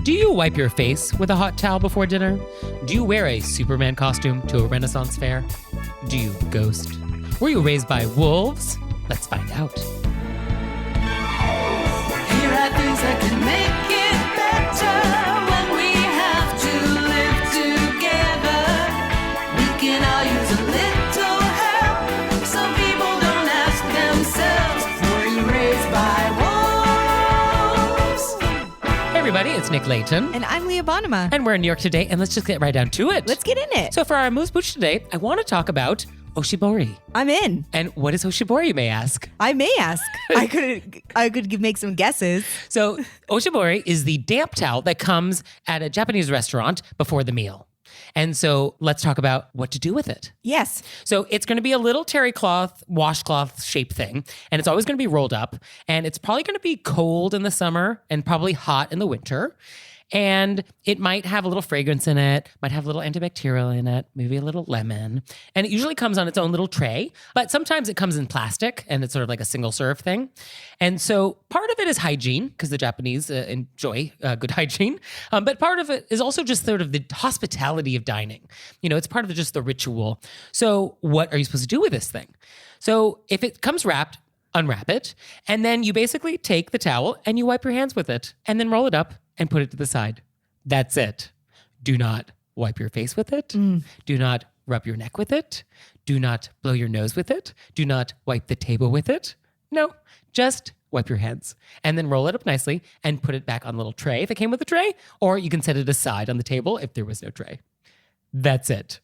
Do you wipe your face with a hot towel before dinner? Do you wear a Superman costume to a Renaissance fair? Do you ghost? Were you raised by wolves? Let's find out. Here are things that can make it better when we have to live together. We can all use a little help. Some people don't ask themselves, were you raised by wolves? Hey everybody, it's Nick Layton. And I'm Leah Bonema. And we're in New York today, and let's just get right down to it. Let's get in it. So for our AMUSE-BOUCHE today, I want to talk about Oshibori. I'm in. And what is Oshibori, you may ask? I may ask. I could make some guesses. So Oshibori is the damp towel that comes at a Japanese restaurant before the meal. And so let's talk about what to do with it. Yes. So it's going to be a little terry cloth, washcloth shaped thing. And it's always going to be rolled up. And it's probably going to be cold in the summer and probably hot in the winter. And it might have a little fragrance in it, might have a little antibacterial in it, maybe a little lemon. And it usually comes on its own little tray, but sometimes it comes in plastic and it's sort of like a single serve thing. And so part of it is hygiene, because the Japanese enjoy good hygiene. But part of it is also just sort of the hospitality of dining. You know, it's part of just the ritual. So what are you supposed to do with this thing? So if it comes wrapped, unwrap it. And then you basically take the towel and you wipe your hands with it and then roll it up and put it to the side. That's it. Do not wipe your face with it. Do not rub your neck with it. Do not blow your nose with it. Do not wipe the table with it. No, just wipe your hands and then roll it up nicely and put it back on a little tray if it came with a tray, or you can set it aside on the table if there was no tray. That's it.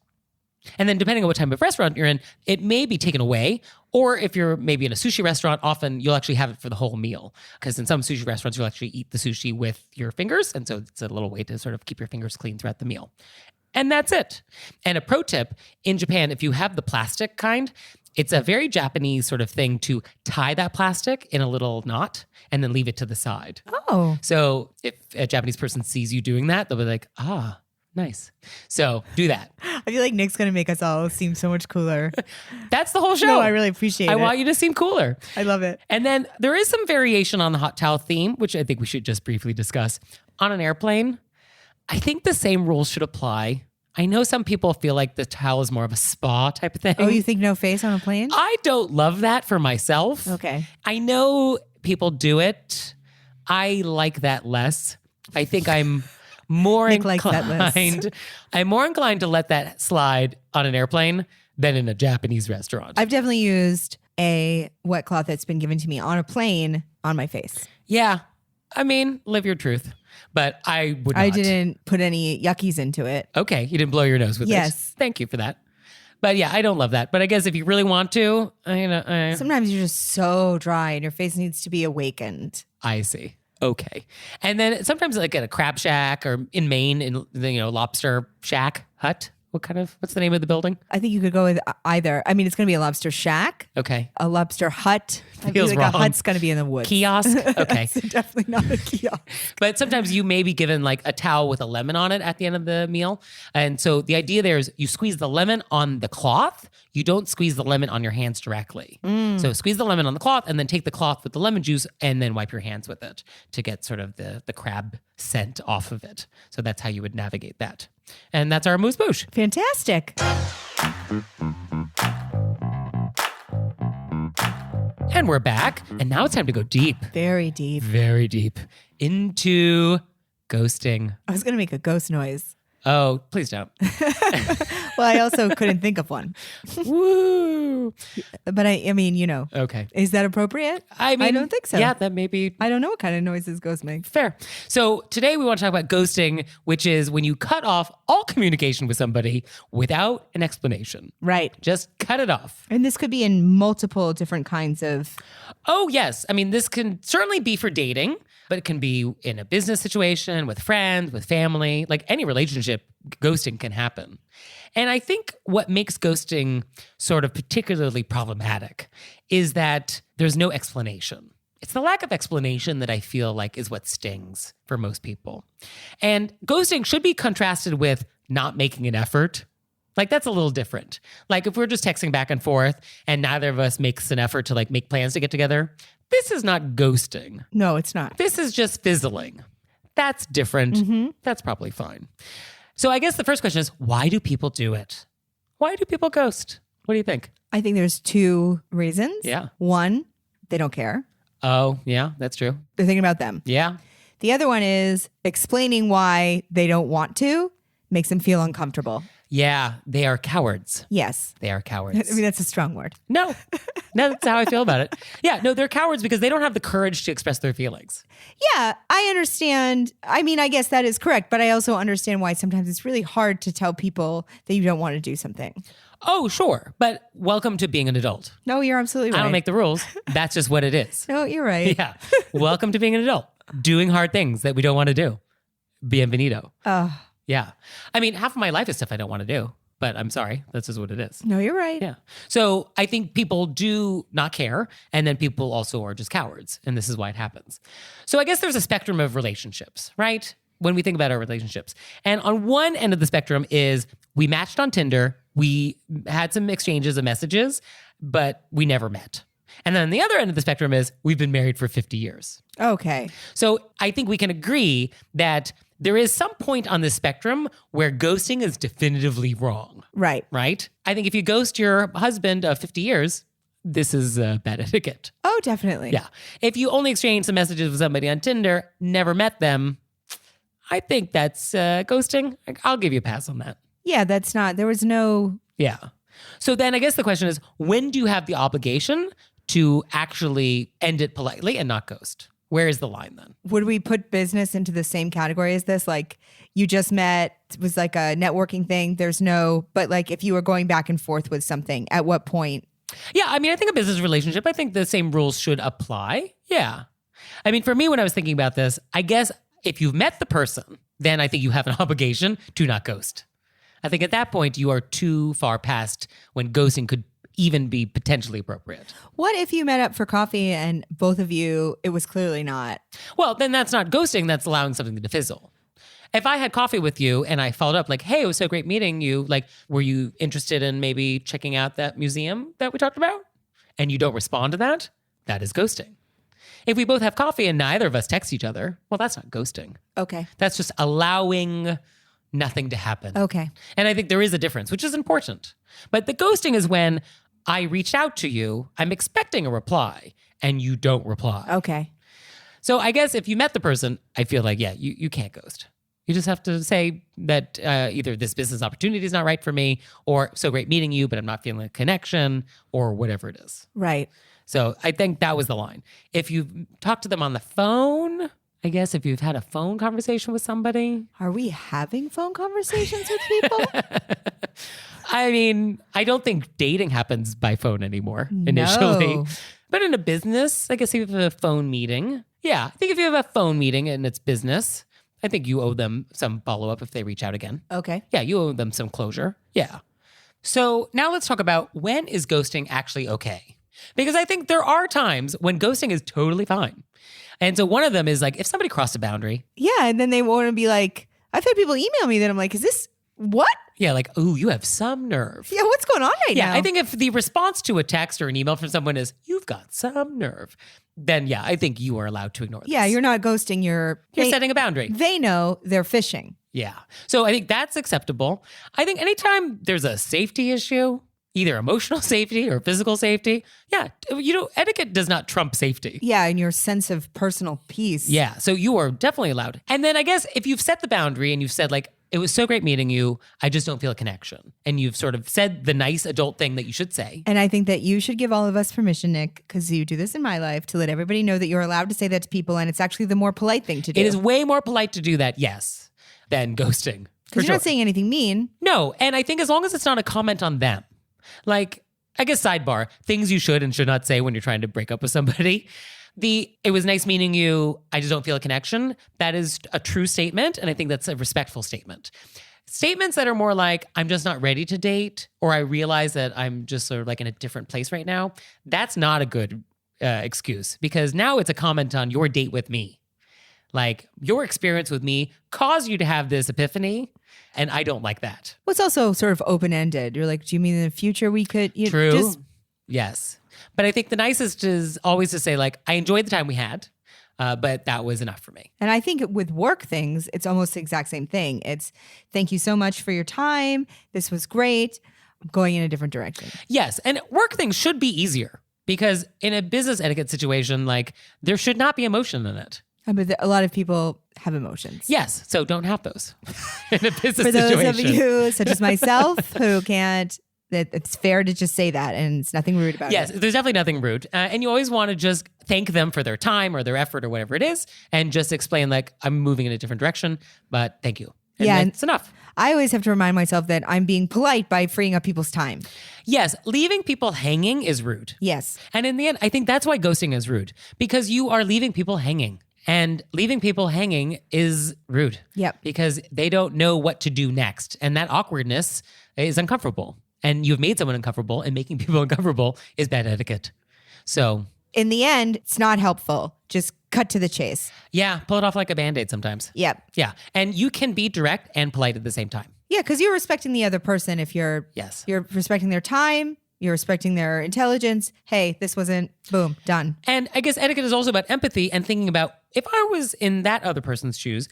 And then depending on what type of restaurant you're in, it may be taken away. Or if you're maybe in a sushi restaurant, often you'll actually have it for the whole meal. Because in some sushi restaurants, you'll actually eat the sushi with your fingers. And so it's a little way to sort of keep your fingers clean throughout the meal. And that's it. And a pro tip, in Japan, if you have the plastic kind, it's a very Japanese sort of thing to tie that plastic in a little knot and then leave it to the side. Oh. So if a Japanese person sees you doing that, they'll be like, ah, nice. So do that. I feel like Nick's going to make us all seem so much cooler. That's the whole show. No, I really appreciate it. I want you to seem cooler. I love it. And then there is some variation on the hot towel theme, which I think we should just briefly discuss. On an airplane, I think the same rules should apply. I know some people feel like the towel is more of a spa type of thing. Oh, you think no face on a plane? I don't love that for myself. Okay. I know people do it. I like that less. I think I'm more Nick likes that list. inclined. I'm more inclined to let that slide on an airplane than in a Japanese restaurant. I've definitely used a wet cloth that's been given to me on a plane on my face. Yeah. I mean, live your truth. But I would not. I didn't put any yuckies into it. Okay. You didn't blow your nose with it. Yes. Thank you for that. But yeah, I don't love that. But I guess if you really want to, Sometimes you're just so dry and your face needs to be awakened. I see. Okay. And then sometimes like at a crab shack or in Maine, in the, lobster shack, hut. What's the name of the building? I think you could go with either. I mean, it's going to be a lobster shack. Okay. A lobster hut. I Feels feel like wrong. a hut's going to be in the woods. Kiosk? Okay. It's definitely not a kiosk. But sometimes you may be given like a towel with a lemon on it at the end of the meal. And so the idea there is you squeeze the lemon on the cloth. You don't squeeze the lemon on your hands directly. So squeeze the lemon on the cloth and then take the cloth with the lemon juice and then wipe your hands with it to get sort of the crab scent off of it. So that's how you would navigate that. And that's our AMUSE-BOUCHE. Fantastic. And we're back. And now it's time to go deep. Very deep. Very deep into ghosting. I was going to make a ghost noise. Oh, please don't. Well, I also couldn't think of one. Woo. But I mean, Okay. is that appropriate? I mean, I don't think so. Yeah, that may be I don't know what kind of noises ghosts make. fair. So today we want to talk about ghosting, which is when you cut off all communication with somebody without an explanation. Right. Just cut it off. And this could be in multiple different kinds of... Oh, yes. I mean, this can certainly be for dating, but it can be in a business situation, with friends, with family, like any relationship, ghosting can happen. And I think what makes ghosting sort of particularly problematic is that there's no explanation. It's the lack of explanation that I feel like is what stings for most people. And ghosting should be contrasted with not making an effort. Like that's a little different. Like if we're just texting back and forth and neither of us makes an effort to like make plans to get together, this is not ghosting. No, it's not. This is just fizzling. that's different. That's probably fine. So I guess the first question is, why do people do it? Why do people ghost? What do you think? I think there's two reasons. Yeah. One, they don't care. Oh, yeah, that's true. They're thinking about them. Yeah. The other one is explaining why they don't want to makes them feel uncomfortable. Yeah, they are cowards. Yes. They are cowards. I mean, that's a strong word. No, that's how I feel about it. Yeah, no, they're cowards because they don't have the courage to express their feelings. Yeah, I understand. I mean, I guess that is correct, but I also understand why sometimes it's really hard to tell people that you don't want to do something. Oh, sure. But welcome to being an adult. No, you're absolutely right. I don't make the rules. That's just what it is. No, you're right. Yeah. Welcome to being an adult. Doing hard things that we don't want to do. Bienvenido. Yeah. I mean, half of my life is stuff I don't want to do, but I'm sorry. That's just what it is. No, you're right. Yeah. So I think people do not care. And then people also are just cowards. And this is why it happens. So I guess there's a spectrum of relationships, right? When we think about our relationships. And on one end of the spectrum is we matched on Tinder. We had some exchanges of messages, but we never met. And then the other end of the spectrum is we've been married for 50 years. Okay. So I think we can agree that there is some point on this spectrum where ghosting is definitively wrong. Right. Right? I think if you ghost your husband of 50 years, this is bad etiquette. Oh, definitely. Yeah. If you only exchange some messages with somebody on Tinder, never met them, I think that's ghosting. I'll give you a pass on that. Yeah, that's not, there was no. Yeah. So then I guess the question is, when do you have the obligation to actually end it politely and not ghost? Where is the line then? Would we put business into the same category as this? Like you just met, it was like a networking thing. There's no, but like if you were going back and forth with something, at what point? Yeah, I mean, I think a business relationship, I think the same rules should apply. Yeah. I mean, for me, when I was thinking about this, I guess if you've met the person, then I think you have an obligation to not ghost. I think at that point, you are too far past when ghosting could even be potentially appropriate. What if you met up for coffee and both of you, it was clearly not? Well, then that's not ghosting, that's allowing something to fizzle. If I had coffee with you and I followed up like, hey, it was so great meeting you, like, were you interested in maybe checking out that museum that we talked about? And you don't respond to that, that is ghosting. If we both have coffee and neither of us text each other, well, that's not ghosting. Okay. That's just allowing nothing to happen. Okay. And I think there is a difference, which is important. But the ghosting is when I reached out to you, I'm expecting a reply, and you don't reply. Okay. So I guess if you met the person, I feel like, yeah, you can't ghost. You just have to say that either this business opportunity is not right for me, or so great meeting you, but I'm not feeling a connection, or whatever it is. Right. So I think that was the line. If you've talked to them on the phone, I guess if you've had a phone conversation with somebody. Are we having phone conversations with people? I mean, I don't think dating happens by phone anymore initially. No. But in a business, I guess if you have a phone meeting. Yeah, I think if you have a phone meeting and it's business, I think you owe them some follow-up if they reach out again. Okay. Yeah, you owe them some closure. Yeah. So now let's talk about when is ghosting actually okay? Because I think there are times when ghosting is totally fine. And so one of them is like, if somebody crossed a boundary. Yeah. And then they want to be like, I've had people email me that I'm like, is this what? Yeah, like, ooh, you have some nerve. Yeah. What's going on right now? Yeah, I think if the response to a text or an email from someone is, you've got some nerve, then yeah, I think you are allowed to ignore this. Yeah. You're not ghosting. You're setting a boundary. They know they're fishing. Yeah. So I think that's acceptable. I think anytime there's a safety issue, either emotional safety or physical safety, yeah, etiquette does not trump safety. Yeah. And your sense of personal peace. Yeah. So you are definitely allowed. And then I guess if you've set the boundary and you've said like, it was so great meeting you, I just don't feel a connection. And you've sort of said the nice adult thing that you should say. And I think that you should give all of us permission, Nick, because you do this in my life, to let everybody know that you're allowed to say that to people. And it's actually the more polite thing to do. It is way more polite to do that, yes, than ghosting. Because you're not saying anything mean. No. And I think as long as it's not a comment on them, like, I guess sidebar, things you should and should not say when you're trying to break up with somebody. It was nice meeting you, I just don't feel a connection. That is a true statement. And I think that's a respectful statement. Statements that are more like, I'm just not ready to date, or I realize that I'm just sort of like in a different place right now. That's not a good excuse, because now it's a comment on your date with me. Like, your experience with me caused you to have this epiphany, and I don't like that. Well, it's also sort of open-ended. You're like, do you mean in the future we could? True. Yes. But I think the nicest is always to say, like, I enjoyed the time we had. But that was enough for me. And I think with work things, it's almost the exact same thing. It's thank you so much for your time. This was great. I'm going in a different direction. Yes. And work things should be easier because in a business etiquette situation, like there should not be emotion in it. But a lot of people have emotions. Yes. So don't have those in a business For those situation. of you, such as myself, who can't, that it's fair to just say that and it's nothing rude about Yes, it. there's definitely nothing rude. And you always want to just thank them for their time or their effort or whatever it is and just explain like, I'm moving in a different direction, but thank you. And Yeah, it's enough. I always have to remind myself that I'm being polite by freeing up people's time. Yes, leaving people hanging is rude. Yes. And in the end, I think that's why ghosting is rude because you are leaving people hanging. And leaving people hanging is rude. Yep. Because they don't know what to do next. And that awkwardness is uncomfortable. And you've made someone uncomfortable, and making people uncomfortable is bad etiquette. So, In the end, it's not helpful. Just cut to the chase. yeah, pull it off like a Band-Aid sometimes. Yep. Yeah. And you can be direct and polite at the same time. Yeah, because you're respecting the other person. If you're Yes. you're respecting their time, you're respecting their intelligence. Hey, this wasn't boom, done. And I guess etiquette is also about empathy and thinking about if I was in that other person's shoes,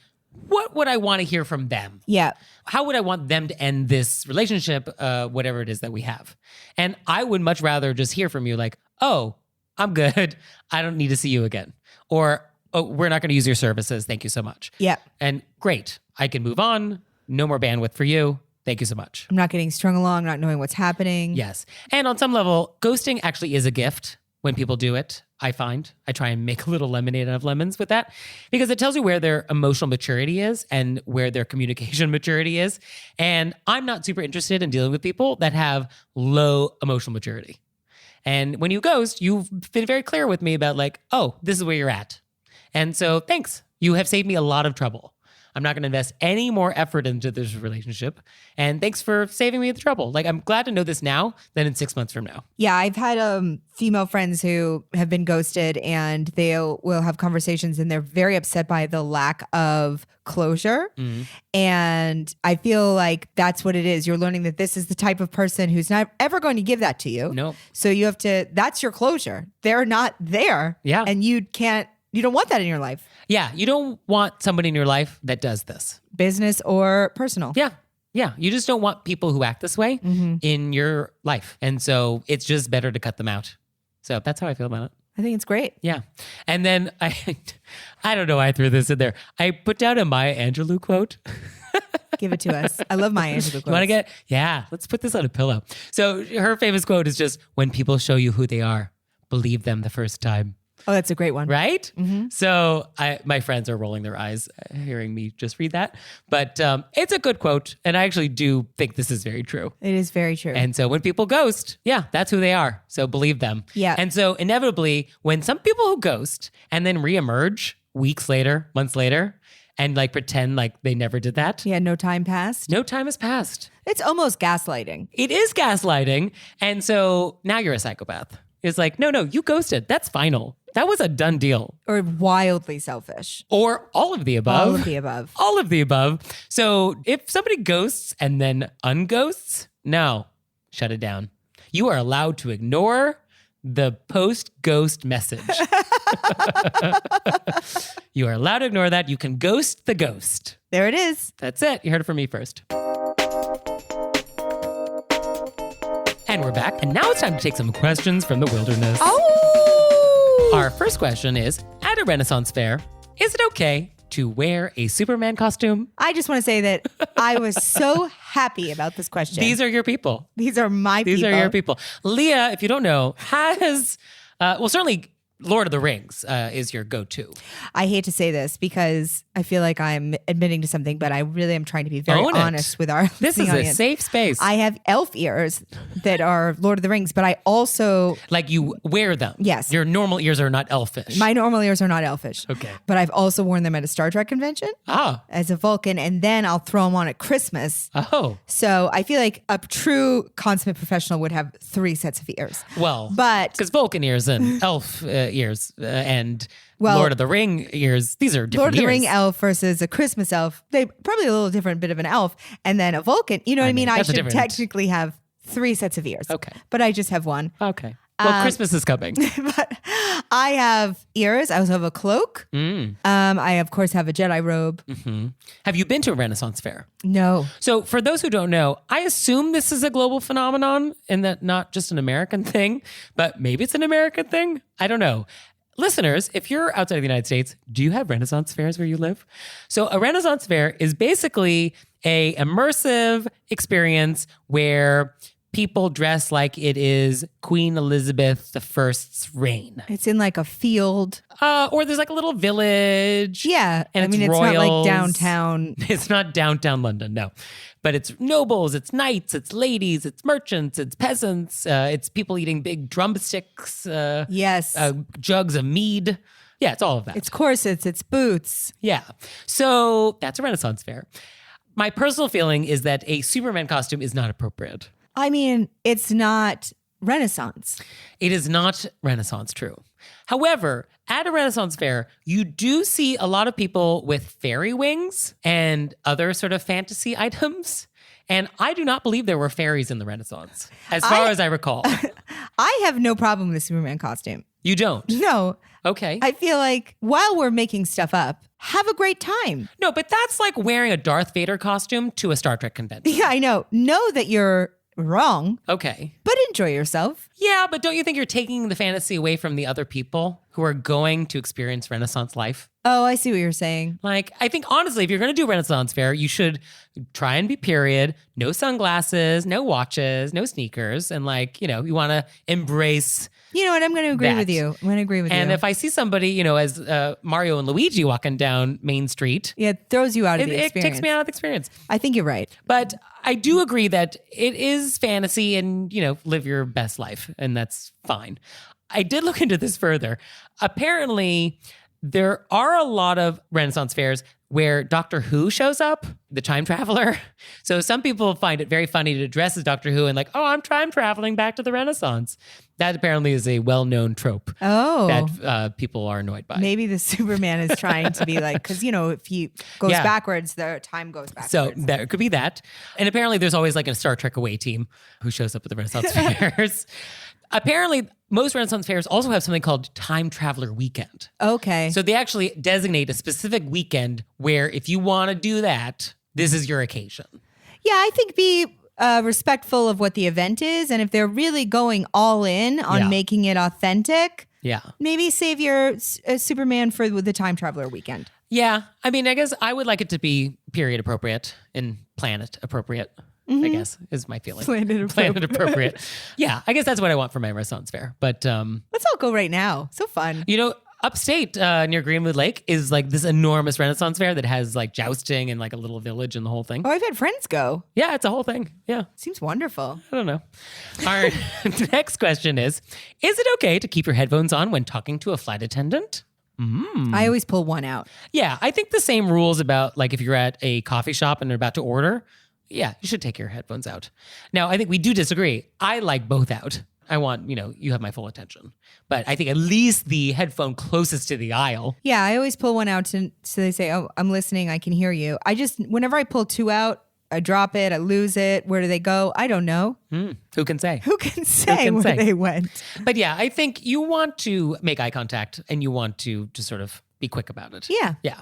what would I want to hear from them? Yeah. How would I want them to end this relationship, whatever it is that we have? And I would much rather just hear from you like, oh, I'm good. I don't need to see you again. Or, oh, we're not going to use your services. Thank you so much. Yep. And great. I can move on. No more bandwidth for you. Thank you so much. I'm not getting strung along, not knowing what's happening. Yes. And on some level, ghosting actually is a gift when people do it. I find I try and make a little lemonade out of lemons with that because it tells you where their emotional maturity is and where their communication maturity is. And I'm not super interested in dealing with people that have low emotional maturity. And when you ghost, you've been very clear with me about like, oh, this is where you're at. And so thanks. You have saved me a lot of trouble. I'm not going to invest any more effort into this relationship. And thanks for saving me the trouble. Like, I'm glad to know this now than in 6 months from now. Yeah, I've had female friends who have been ghosted and they will have conversations and they're very upset by the lack of closure. And I feel like that's what it is. You're learning that this is the type of person who's not ever going to give that to you. Nope. So you have to, that's your closure. They're not there. Yeah. And you don't want that in your life, Yeah, you don't want somebody in your life that does this. business or personal. Yeah. Yeah. You just don't want people who act this way in your life. And so it's just better to cut them out. So that's how I feel about it. I think it's great. Yeah. And then I don't know why I threw this in there. I put down a Maya Angelou quote. Give it to us. I love my Angelou quotes. You want to get? Yeah. Let's put this on a pillow. So her famous quote is just, when people show you who they are, believe them the first time. Oh, that's a great one. Right? So my friends are rolling their eyes hearing me just read that. But it's a good quote. And I actually do think this is very true. It is very true. And so when people ghost, yeah, that's who they are. So believe them. Yeah. And so inevitably, when some people who ghost and then reemerge weeks later, months later, and like pretend like they never did that, yeah, no time passed. no time has passed. It's almost gaslighting. It is gaslighting. And so now you're a psychopath. It's like, no, you ghosted. That's final. That was a done deal. Or wildly selfish. Or all of the above. All of the above. All of the above. So if somebody ghosts and then unghosts, no, shut it down. You are allowed to ignore the post-ghost message. You are allowed to ignore that. You can ghost the ghost. There it is. That's it. You heard it from me first. And we're back. And now it's time to take some questions from the wilderness. Oh! Our first question is, at a Renaissance fair, is it okay to wear a Superman costume? I just want to say that I was so happy about this question. These are your people. These are my These people. are your people. Leah, if you don't know, has, certainly Lord of the Rings is your go-to. I hate to say this because I feel like I'm admitting to something, but I really am trying to be very Own it. honest with our This is listening a audience. safe space. I have elf ears that are Lord of the Rings, but I also, Like you wear them. Yes. Your normal ears are not elfish. my normal ears are not elfish. Okay. But I've also worn them at a Star Trek convention as a Vulcan, and then I'll throw them on at Christmas. Oh. So I feel like a true consummate professional would have 3 sets of ears. Well, But because Vulcan ears and elf ears and Well, Lord of the Ring ears, these are different Lord of the ears. Ring elf versus a Christmas elf, they probably a little different bit of an elf, and then a Vulcan. You know what I mean? I that's a should different- technically have 3 sets of ears. Okay. But I just have one. Okay. Well, Christmas is coming. But I have ears. I also have a cloak. I, of course, have a Jedi robe. Have you been to a Renaissance fair? No. So for those who don't know, I assume this is a global phenomenon and that not just an American thing, but maybe it's an American thing. I don't know. Listeners, if you're outside of the United States, do you have Renaissance fairs where you live? So a Renaissance fair is basically a immersive experience where people dress like it is Queen Elizabeth I's reign. It's in like a field. Or there's like a little village. Yeah. And I mean, it's royals. not like downtown. It's not downtown London, no. But it's nobles, it's knights, it's ladies, it's merchants, it's peasants, it's people eating big drumsticks. Yes. Jugs of mead. Yeah, it's all of that. It's corsets, it's boots. Yeah. So that's a Renaissance fair. My personal feeling is that a Superman costume is not appropriate. I mean, it's not Renaissance. It is not Renaissance, true. However, at a Renaissance fair, you do see a lot of people with fairy wings and other sort of fantasy items. And I do not believe there were fairies in the Renaissance, as far as I recall. I have no problem with the Superman costume. You don't? No. Okay. I feel like while we're making stuff up, have a great time. No, but that's like wearing a Darth Vader costume to a Star Trek convention. Yeah, I know. Know that you're wrong, Okay. but enjoy yourself. Yeah, but don't you think you're taking the fantasy away from the other people who are going to experience Renaissance life? Oh, I see what you're saying. Like, I think honestly, if you're going to do a Renaissance fair, you should try and be period. No sunglasses, no watches, no sneakers. And like, you know, you want to embrace. You know what? I'm going to agree That. with you. I'm going to agree with And you. if I see somebody, you know, as Mario and Luigi walking down Main Street, Yeah, it throws you out of the it experience. takes me out of the experience. I think you're right. But I do agree that it is fantasy and, you know, live your best life. And that's fine. I did look into this further. Apparently, there are a lot of Renaissance fairs where Doctor Who shows up, the time traveler. So some people find it very funny to dress as Doctor Who and like, oh, I'm time traveling back to the Renaissance. That apparently is a well-known trope Oh. that people are annoyed by. Maybe the Superman is trying to be like, because, you know, if he goes Yeah. backwards, the time goes backwards. So there could be that. And apparently there's always like a Star Trek away team who shows up at the Renaissance fairs. Apparently, most Renaissance fairs also have something called Time Traveler Weekend. Okay. So they actually designate a specific weekend where if you want to do that, this is your occasion. Yeah, I think be respectful of what the event is. And if they're really going all in on Yeah. making it authentic, Yeah. maybe save your Superman for the Time Traveler Weekend. Yeah. I mean, I guess I would like it to be period appropriate and planet appropriate, I guess, is my feeling. Planet appropriate. Yeah. I guess that's what I want for my Renaissance fair. But, Let's all go right now. So fun. you know, upstate near Greenwood Lake is like this enormous Renaissance fair that has like jousting and like a little village and the whole thing. Oh, I've had friends go. Yeah, it's a whole thing. Yeah. Seems wonderful. I don't know. Our next question is it okay to keep your headphones on when talking to a flight attendant? I always pull one out. Yeah, I think the same rules about like if you're at a coffee shop and they're about to order, yeah, you should take your headphones out. Now, I think we do disagree. I like both out. I want, you know, you have my full attention. But I think at least the headphone closest to the aisle. Yeah, I always pull one out so they say, oh, I'm listening. I can hear you. Whenever I pull two out, I drop it. I lose it. Where do they go? I don't know. Who can say? Who can say can where say? they went? But yeah, I think you want to make eye contact and you want to just sort of be quick about it. Yeah. Yeah.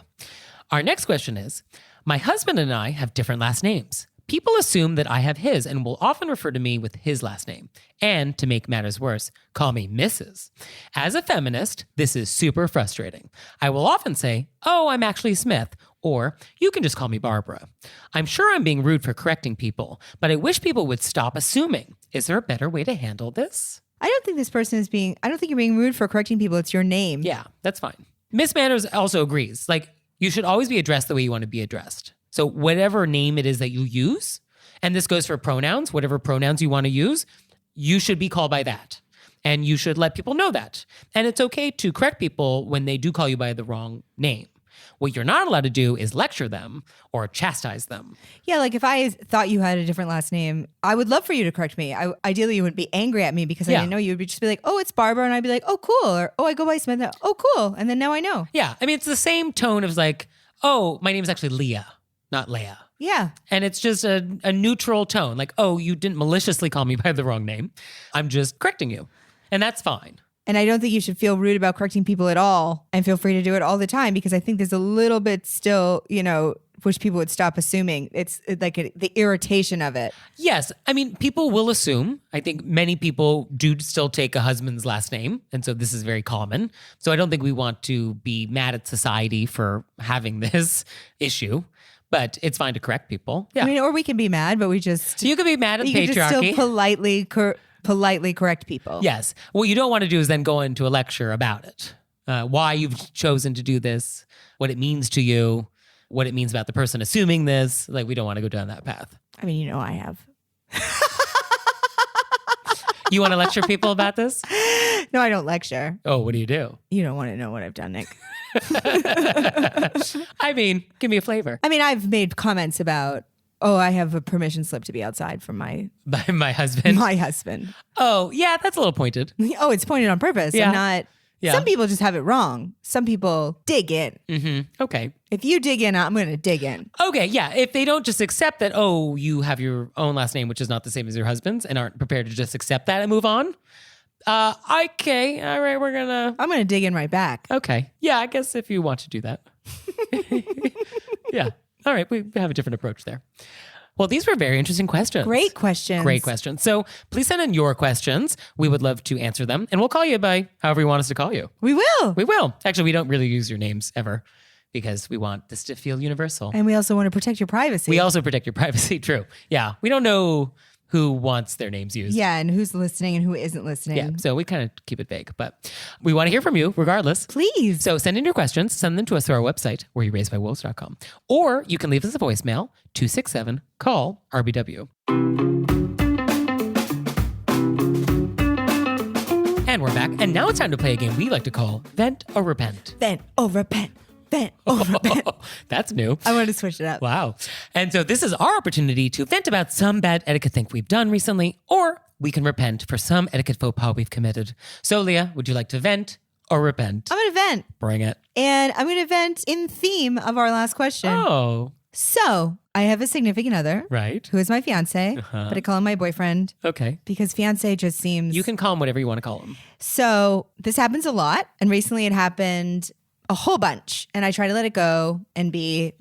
Our next question is, my husband and I have different last names. People assume that I have his and will often refer to me with his last name. And to make matters worse, call me Mrs. As a feminist, this is super frustrating. I will often say, oh, I'm actually Smith, or you can just call me Barbara. I'm sure I'm being rude for correcting people, but I wish people would stop assuming. Is there a better way to handle this? I don't think this person I don't think you're being rude for correcting people. It's your name. Yeah, that's fine. Miss Manners also agrees. Like, you should always be addressed the way you want to be addressed. So whatever name it is that you use, and this goes for pronouns, whatever pronouns you want to use, you should be called by that. And you should let people know that. And it's okay to correct people when they do call you by the wrong name. What you're not allowed to do is lecture them or chastise them. Yeah, like if I thought you had a different last name, I would love for you to correct me. Ideally, you wouldn't be angry at me because I Yeah. didn't know you. Would just be like, oh, it's Barbara. And I'd be like, oh, cool. Or, oh, I go by Smith. Oh, cool. And then now I know. Yeah, I mean, it's the same tone of like, oh, my name is actually Leah, not Leah. Yeah. And it's just a neutral tone. Like, oh, you didn't maliciously call me by the wrong name. I'm just correcting you. And that's fine. And I don't think you should feel rude about correcting people at all, and feel free to do it all the time, because I think there's a little bit still, wish people would stop assuming. It's like the irritation of it. Yes. I mean, people will assume. I think many people do still take a husband's last name. And so this is very common. So I don't think we want to be mad at society for having this issue, but it's fine to correct people. Yeah. I mean, or we can be mad, but You could be mad at you can just patriarchy. still politely correct people. Yes. What you don't want to do is then go into a lecture about it. Why you've chosen to do this, what it means to you, what it means about the person assuming this. Like, we don't want to go down that path. I mean, I have. You want to lecture people about this? No, I don't lecture. Oh, what do you do? You don't want to know what I've done, Nick. I mean, give me a flavor. I mean, I've made comments about, I have a permission slip to be outside from my By my husband. husband. Oh, yeah, that's a little pointed. Oh, it's pointed on purpose. Yeah. I'm not. Yeah. Some people just have it wrong. Some people dig in. Mm-hmm. Okay. If you dig in, I'm going to dig in. Okay, yeah. If they don't just accept that, you have your own last name, which is not the same as your husband's, and aren't prepared to just accept that and move on. Okay, all right, I'm going to dig in right back. Okay. Yeah, I guess if you want to do that. Yeah. All right, we have a different approach there. Well, these were very interesting questions. Great questions. Great questions. So please send in your questions. We would love to answer them. And we'll call you by however you want us to call you. We will. We will. Actually, we don't really use your names ever because we want this to feel universal. And we also want to protect your privacy. We also protect your privacy. True. Yeah. We don't know who wants their names used. Yeah, and who's listening and who isn't listening. Yeah. So we kind of keep it vague, but we want to hear from you regardless. Please. So send in your questions, send them to us through our website, wereyouradbywolves.com. Or you can leave us a voicemail, 267-CALL-RBW. And we're back. And now it's time to play a game we like to call Vent or Repent. Vent or repent. Vent or repent. That's new. I want to switch it up. Wow. And so this is our opportunity to vent about some bad etiquette thing we've done recently, or we can repent for some etiquette faux pas we've committed. So Leah, would you like to vent or repent? I'm going to vent. Bring it. And I'm going to vent in theme of our last question. Oh, So I have a significant other right. who is my fiance, but I call him my boyfriend Okay. because fiance just seems... You can call him whatever you want to call him. So this happens a lot. And recently it happened a whole bunch. And I try to let it go and be,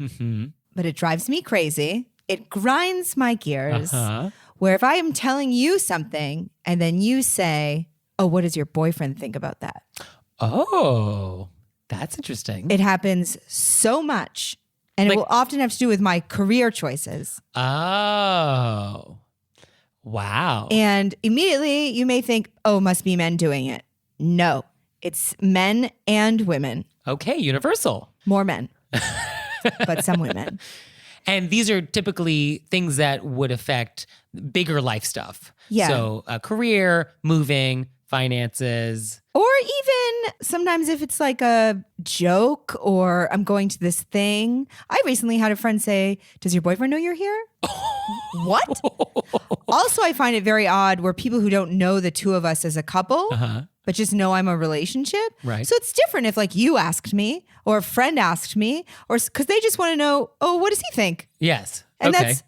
but it drives me crazy. It grinds my gears. Where if I am telling you something and then you say, oh, what does your boyfriend think about that? Oh, that's interesting. It happens so much. And Like- it will often have to do with my career choices. Oh, wow. And immediately you may think, oh, must be men doing it. No, it's men and women. Okay, universal. More men, but some women. And these are typically things that would affect bigger life stuff. Yeah. So career, moving, finances. Or even sometimes if it's like a joke or I'm going to this thing. I recently had a friend say, does your boyfriend know you're here? What? Also, I find it very odd where people who don't know the two of us as a couple, but just know I'm a relationship. Right. So it's different if like you asked me or a friend asked me or because they just want to know, oh, what does he think? Yes. And okay. that's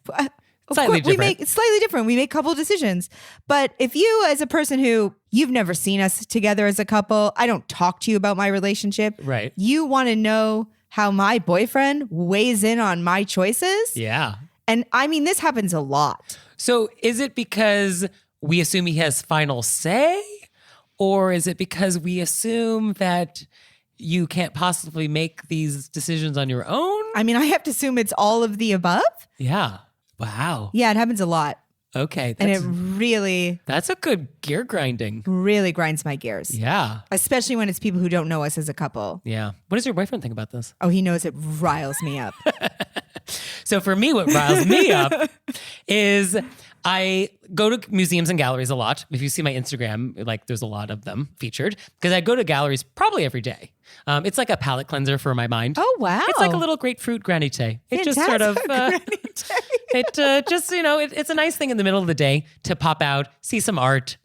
of Slightly course, different. it's slightly different. We make couple decisions. But if you, as a person who you've never seen us together as a couple, I don't talk to you about my relationship. Right. You want to know how my boyfriend weighs in on my choices. Yeah. And I mean, this happens a lot. So is it because we assume he has final say? Or is it because we assume that you can't possibly make these decisions on your own? I mean, I have to assume it's all of the above. Yeah. Wow. Yeah, it happens a lot. Okay. And it really, That's a good gear grinding. really grinds my gears. Yeah. Especially when it's people who don't know us as a couple. Yeah. What does your boyfriend think about this? Oh, he knows it riles me up. So for me, what riles me up is I go to museums and galleries a lot. If you see my Instagram, like there's a lot of them featured because I go to galleries probably every day. It's like a palate cleanser for my mind. Oh, wow. It's like a little grapefruit granite. It just sort of, it's a nice thing in the middle of the day to pop out, see some art,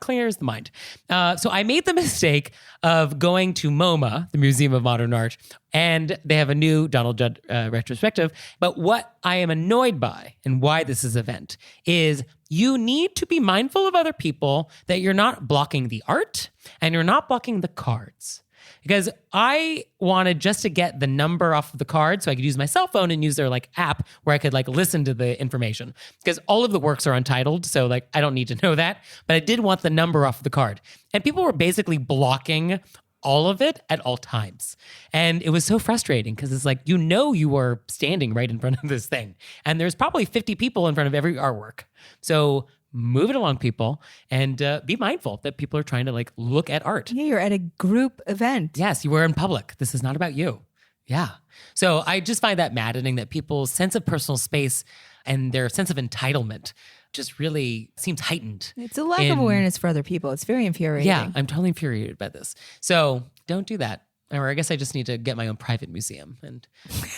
clears the mind. So I made the mistake of going to MoMA, the Museum of Modern Art, and they have a new Donald Judd retrospective. But what I am annoyed by and why this is an event is you need to be mindful of other people, that you're not blocking the art and you're not blocking the cards. Because I wanted just to get the number off of the card so I could use my cell phone and use their app where I could listen to the information. Because all of the works are untitled, so I don't need to know that. But I did want the number off of the card. And people were basically blocking all of it at all times. And it was so frustrating because it's you are standing right in front of this thing. And there's probably 50 people in front of every artwork. So move it along, people, and be mindful that people are trying to look at art. Yeah, you're at a group event. Yes, you were in public. This is not about you. Yeah. So I just find that maddening that people's sense of personal space and their sense of entitlement just really seems heightened. It's a lack of awareness for other people. It's very infuriating. Yeah, I'm totally infuriated by this. So don't do that. Or I guess I just need to get my own private museum and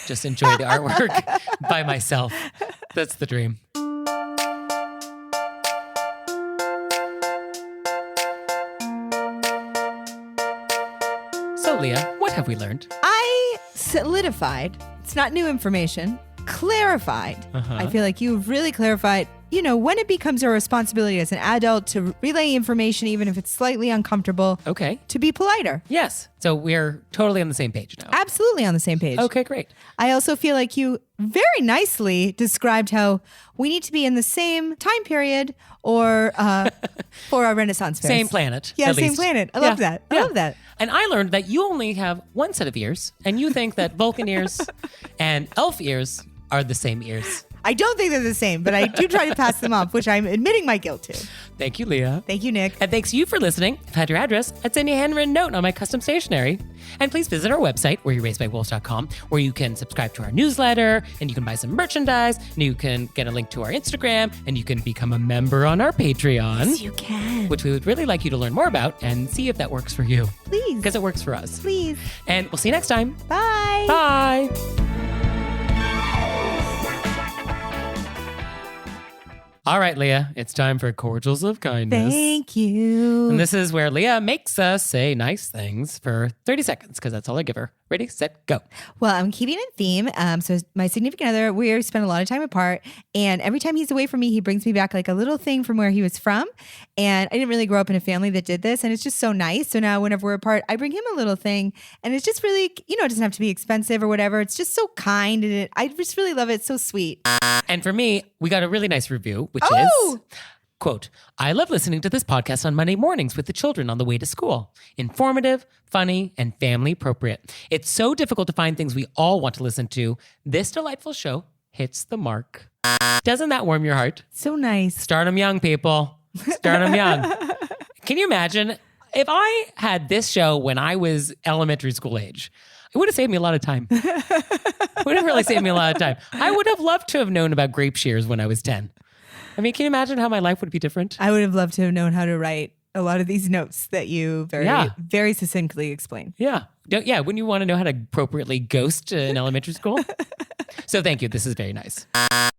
just enjoy the artwork by myself. That's the dream. So, Leah, what have we learned? I solidified, it's not new information, clarified. I feel like you've really clarified, when it becomes a responsibility as an adult to relay information, even if it's slightly uncomfortable. Okay. To be politer. Yes. So we're totally on the same page now. Absolutely on the same page. Okay, great. I also feel like you very nicely described how we need to be in the same time period or for our Renaissance fairs. Same planet. Yeah, at same least. planet. I love that. I love that. And I learned that you only have one set of ears, and you think that Vulcan ears and elf ears are the same ears. I don't think they're the same, but I do try to pass them off, which I'm admitting my guilt to. Thank you, Leah. Thank you, Nick. And thanks to you for listening. If I had your address, I'd send you a handwritten note on my custom stationery. And please visit our website, wereyouRaisedbywolves.com, where you can subscribe to our newsletter, and you can buy some merchandise, and you can get a link to our Instagram, and you can become a member on our Patreon. Yes, you can. Which we would really like you to learn more about and see if that works for you. Please. Because it works for us. Please. And we'll see you next time. Bye. Bye. All right, Leah, it's time for Cordials of Kindness. Thank you. And this is where Leah makes us say nice things for 30 seconds, because that's all I give her. Ready, set, go. Well, I'm keeping it in theme. So my significant other, we spend a lot of time apart. And every time he's away from me, he brings me back a little thing from where he was from. And I didn't really grow up in a family that did this. And it's just so nice. So now whenever we're apart, I bring him a little thing. And it's just really, it doesn't have to be expensive or whatever. It's just so kind. And I just really love it. It's so sweet. And for me, we got a really nice review, which Oh! is, quote, I love listening to this podcast on Monday mornings with the children on the way to school. Informative, funny, and family appropriate. It's so difficult to find things we all want to listen to. This delightful show hits the mark. Doesn't that warm your heart? So nice. Start them young, people. Start them young. Can you imagine if I had this show when I was elementary school age? It would have saved me a lot of time. It would have really saved me a lot of time. I would have loved to have known about grape shears when I was 10. I mean, can you imagine how my life would be different? I would have loved to have known how to write a lot of these notes that you very succinctly explain. Yeah. Wouldn't you want to know how to appropriately ghost in elementary school? So thank you. This is very nice.